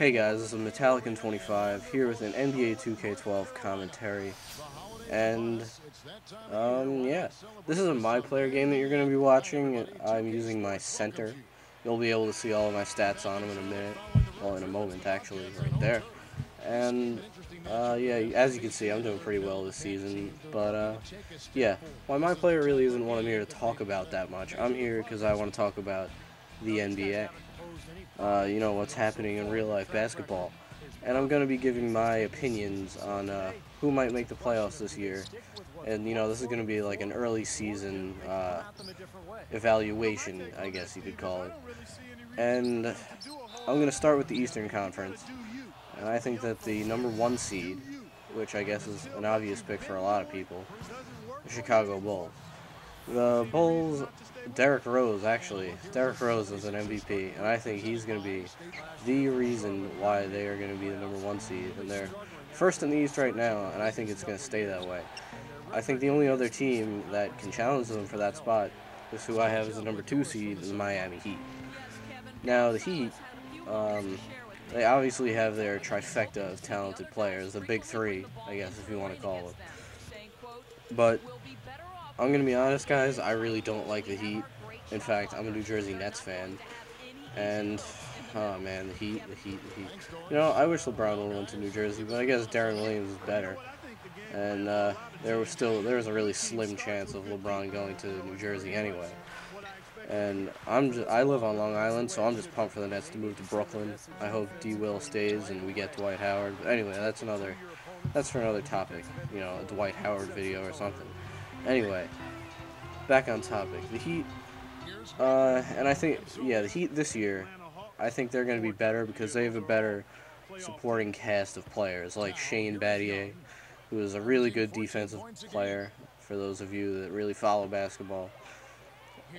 Hey guys, this is Metallican25 here with an NBA 2K12 commentary, and yeah, this is a My Player game that you're going to be watching. I'm using my center. You'll be able to see all of my stats on him in a minute, well, in a moment actually, right there. And yeah, as you can see, I'm doing pretty well this season. But yeah, why My Player really isn't what I'm here to talk about that much. I'm here because I want to talk about the NBA. You know, what's happening in real life basketball. And I'm going to be giving my opinions on who might make the playoffs this year. And, you know, this is going to be like an early season evaluation, I guess you could call it. And I'm going to start with the Eastern Conference. And I think that the number one seed, which I guess is an obvious pick for a lot of people, the Chicago Bulls. The Bulls, Derrick Rose, actually. Derrick Rose is an MVP, and I think he's going to be the reason why they are going to be the number one seed. And they're first in the East right now, and I think it's going to stay that way. I think the only other team that can challenge them for that spot is who I have as the number two seed, the Miami Heat. Now, the Heat, they obviously have their trifecta of talented players, the big three, I guess, if you want to call them. But I'm going to be honest, guys, I really don't like the Heat. In fact, I'm a New Jersey Nets fan. And, oh man, the Heat. You know, I wish LeBron would have went to New Jersey, but I guess Darren Williams is better. And there was a really slim chance of LeBron going to New Jersey anyway. And I live on Long Island, so I'm just pumped for the Nets to move to Brooklyn. I hope D. Will stays and we get Dwight Howard. But anyway, that's for another topic. You know, a Dwight Howard video or something. Anyway, back on topic. The Heat, and I think, yeah, the Heat this year, I think they're going to be better because they have a better supporting cast of players, like Shane Battier, who is a really good defensive player, for those of you that really follow basketball,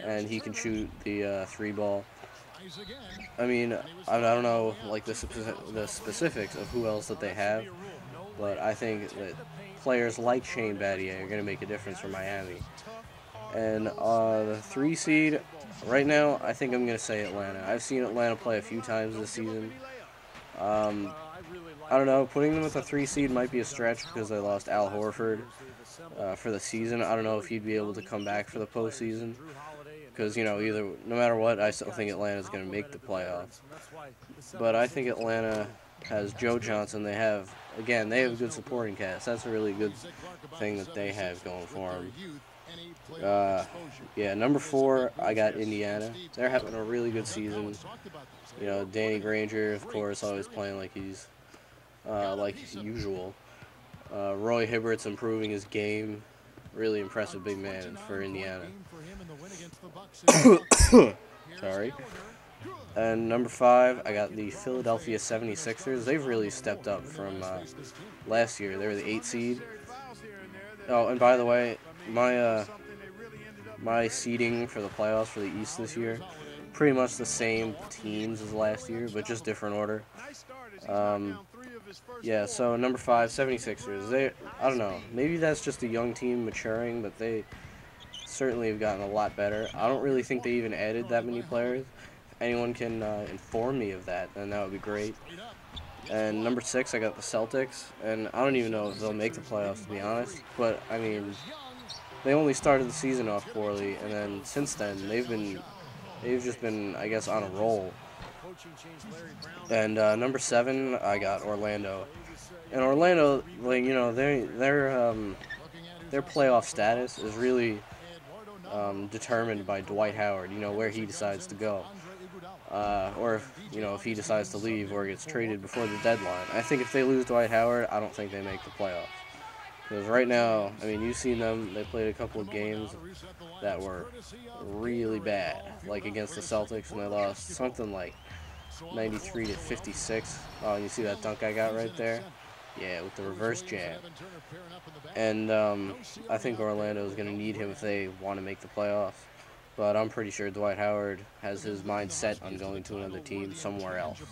and he can shoot the three ball. I mean, I don't know, like, the specifics of who else that they have, but I think that players like Shane Battier are going to make a difference for Miami. And the three seed, right now, I think I'm going to say Atlanta. I've seen Atlanta play a few times this season. I don't know, putting them with a three seed might be a stretch because they lost Al Horford for the season. I don't know if he'd be able to come back for the postseason. Because, you know, no matter what, I still think Atlanta's going to make the playoffs. But I think Atlanta has Joe Johnson. They have a good supporting cast. That's a really good thing that they have going for them. Yeah, number 4, I got Indiana. They're having a really good season. You know, Danny Granger, of course, always playing like he's like usual. Roy Hibbert's improving his game. Really impressive big man for Indiana. Sorry. And number 5, I got the Philadelphia 76ers. They've really stepped up from last year. They were the 8 seed. Oh, and by the way, my seeding for the playoffs for the East this year, pretty much the same teams as last year, but just different order. Yeah, so number 5, 76ers. I don't know, maybe that's just a young team maturing, but they certainly have gotten a lot better. I don't really think they even added that many players. If anyone can inform me of that, then that would be great. And number 6, I got the Celtics, and I don't even know if they'll make the playoffs, to be honest. But, I mean, they only started the season off poorly, and then since then, they've just been, I guess, on a roll. And number 7, I got Orlando. And Orlando, like, you know, their playoff status is really determined by Dwight Howard. You know, where he decides to go, or you know, if he decides to leave or gets traded before the deadline. I think if they lose Dwight Howard, I don't think they make the playoffs. Because right now, I mean, you've seen them. They played a couple of games that were really bad, like against the Celtics, and they lost something like 93 to 56. Oh, you see that dunk I got right there? Yeah, with the reverse jam. And I think Orlando is going to need him if they want to make the playoffs. But I'm pretty sure Dwight Howard has his mind set on going to another team somewhere else.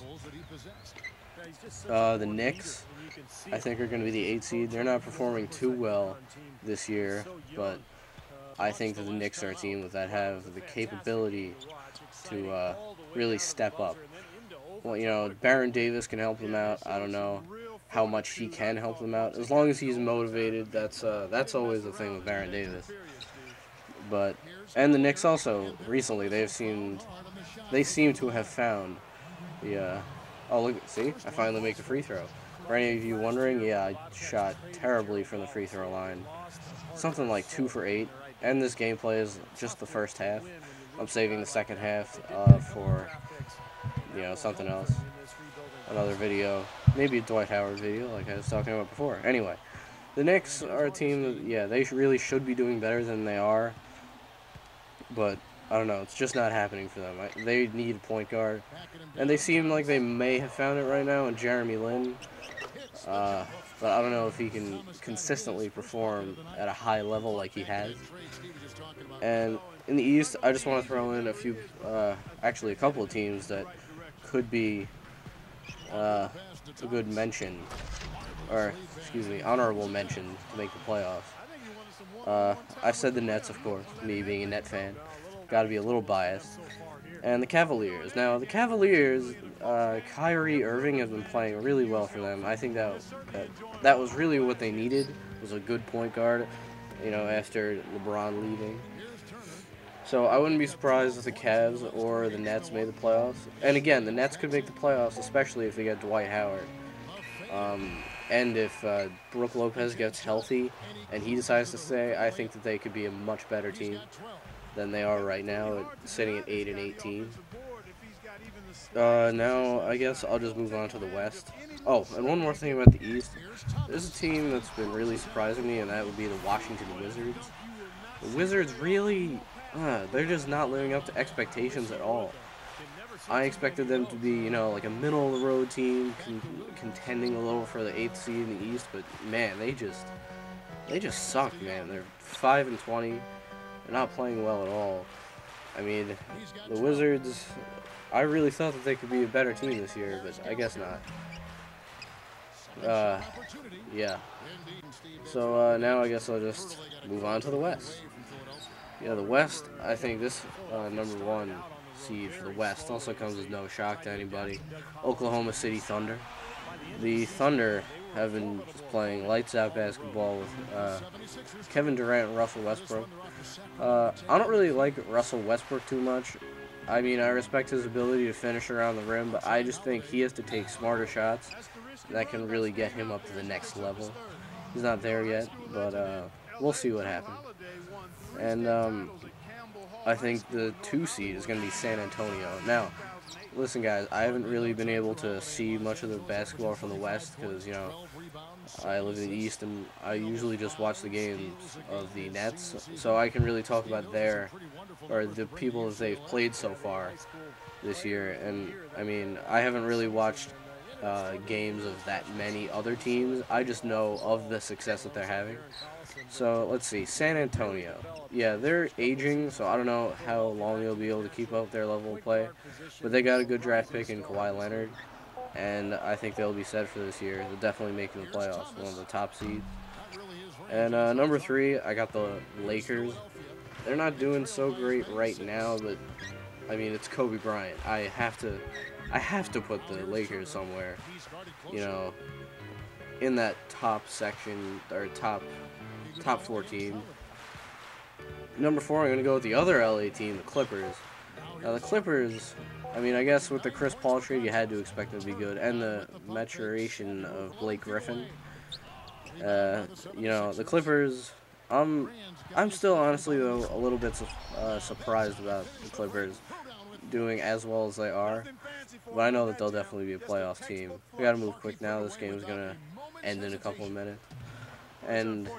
The Knicks, I think, are going to be the 8 seed. They're not performing too well this year, but I think that the Knicks are a team that have the capability to really step up. well, you know, Baron Davis can help them out. I don't know how much he can help them out. As long as he's motivated, that's always the thing with Baron Davis. But and the Knicks also recently they seem to have found the oh look, see, I finally make the free throw. For any of you wondering, yeah, I shot terribly from the free throw line. Something like 2 for 8. And this gameplay is just the first half. I'm saving the second half for, you know, something else. Another video. Maybe a Dwight Howard video like I was talking about before. Anyway, the Knicks are a team that, yeah, they really should be doing better than they are. But, I don't know, it's just not happening for them. They need a point guard. And they seem like they may have found it right now in Jeremy Lin. But I don't know if he can consistently perform at a high level like he has. And in the East, I just want to throw in a few, actually a couple of teams that could be a good mention, or excuse me, honorable mention to make the playoffs. I said the Nets, of course, me being a Net fan, got to be a little biased. And the Cavaliers. Now, the Cavaliers, Kyrie Irving has been playing really well for them. I think that was really what they needed, was a good point guard, you know, after LeBron leaving. So I wouldn't be surprised if the Cavs or the Nets made the playoffs. And again, the Nets could make the playoffs, especially if they get Dwight Howard. And if Brook Lopez gets healthy and he decides to stay, I think that they could be a much better team than they are right now, sitting at 8-18. Now, I guess I'll just move on to the West. Oh, and one more thing about the East. There's a team that's been really surprising me, and that would be the Washington Wizards. The Wizards really, they're just not living up to expectations at all. I expected them to be, you know, like a middle-of-the-road team, contending a little for the 8th seed in the East, but man, they just suck, man. They're 5-20. They're not playing well at all. I mean, the Wizards, I really thought that they could be a better team this year, but I guess not. Yeah. So, now I guess I'll just move on to the West. Yeah, the West, I think this number 1 seed for the West also comes as no shock to anybody. Oklahoma City Thunder. The Thunder have been playing lights-out basketball with Kevin Durant and Russell Westbrook. I don't really like Russell Westbrook too much. I mean, I respect his ability to finish around the rim, but I just think he has to take smarter shots that can really get him up to the next level. He's not there yet, but we'll see what happens. And I think the 2 seed is going to be San Antonio. Now, listen, guys, I haven't really been able to see much of the basketball from the West because, you know, I live in the East and I usually just watch the games of the Nets, so I can really talk about the people that they've played so far this year. And, I mean, I haven't really watched games of that many other teams. I just know of the success that they're having. So, let's see. San Antonio. Yeah, they're aging, so I don't know how long they'll be able to keep up their level of play. But they got a good draft pick in Kawhi Leonard, and I think they'll be set for this year. They'll definitely make the playoffs, one of the top seeds. And number 3, I got the Lakers. They're not doing so great right now, but, I mean, it's Kobe Bryant. I have to put the Lakers somewhere, you know, in that top section, or top 4 team. Number 4, I'm going to go with the other LA team, the Clippers. Now, the Clippers, I mean, I guess with the Chris Paul trade, you had to expect them to be good, and the maturation of Blake Griffin. You know, the Clippers, I'm still, honestly, though, a little bit surprised about the Clippers doing as well as they are, but I know that they'll definitely be a playoff team. We got to move quick now. This game is going to end in a couple of minutes. And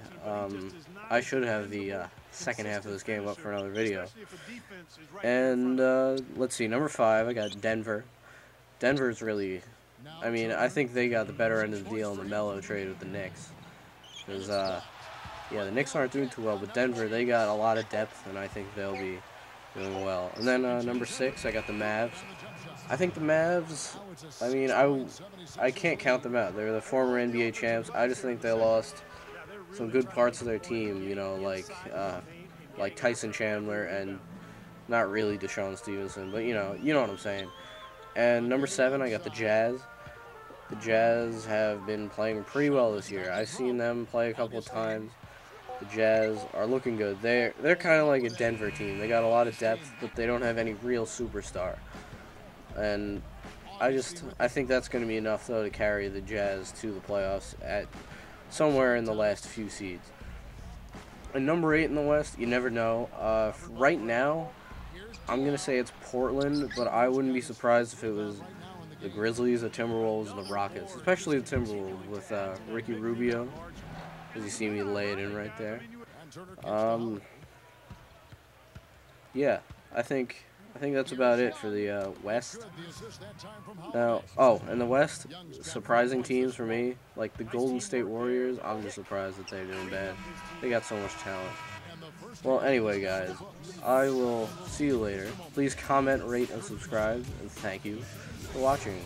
I should have the second half of this game up for another video. And let's see, number 5, I got Denver. Denver's really, I mean, I think they got the better end of the deal in the Melo trade with the Knicks. Because, yeah, the Knicks aren't doing too well, but Denver, they got a lot of depth, and I think they'll be doing well. And then number 6, I got the Mavs. I think the Mavs, I mean, I can't count them out. They're the former NBA champs. I just think they lost some good parts of their team, you know, like Tyson Chandler and not really Deshaun Stevenson, but you know what I'm saying. And number 7, I got the Jazz. The Jazz have been playing pretty well this year. I've seen them play a couple of times. The Jazz are looking good. They're kind of like a Denver team. They got a lot of depth, but they don't have any real superstar. And I think that's going to be enough, though, to carry the Jazz to the playoffs at somewhere in the last few seeds. And number 8 in the West, you never know. Right now, I'm going to say it's Portland, but I wouldn't be surprised if it was the Grizzlies, the Timberwolves, and the Rockets. Especially the Timberwolves with Ricky Rubio, as you see me lay it in right there. Yeah, I think that's about it for the West. Now, in the West, surprising teams for me, like the Golden State Warriors, I'm just surprised that they're doing bad. They got so much talent. Well, anyway, guys, I will see you later. Please comment, rate, and subscribe, and thank you for watching.